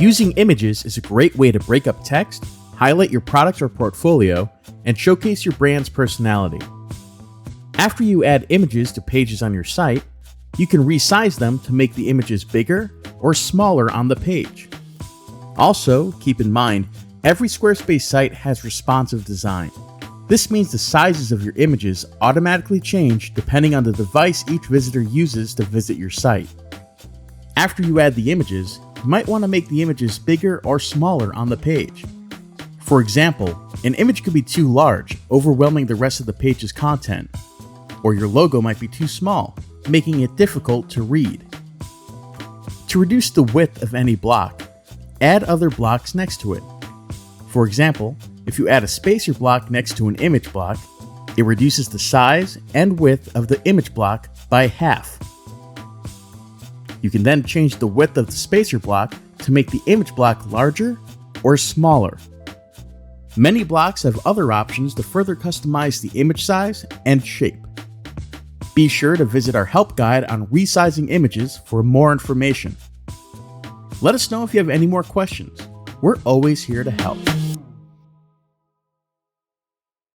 Using images is a great way to break up text, highlight your product or portfolio, and showcase your brand's personality. After you add images to pages on your site, you can resize them to make the images bigger or smaller on the page. Also, keep in mind, every Squarespace site has responsive design. This means the sizes of your images automatically change depending on the device each visitor uses to visit your site. After you add the images, you might want to make the images bigger or smaller on the page. For example, an image could be too large, overwhelming the rest of the page's content, or your logo might be too small, making it difficult to read. To reduce the width of any block, add other blocks next to it. For example, if you add a spacer block next to an image block, it reduces the size and width of the image block by half. You can then change the width of the spacer block to make the image block larger or smaller. Many blocks have other options to further customize the image size and shape. Be sure to visit our help guide on resizing images for more information. Let us know if you have any more questions. We're always here to help.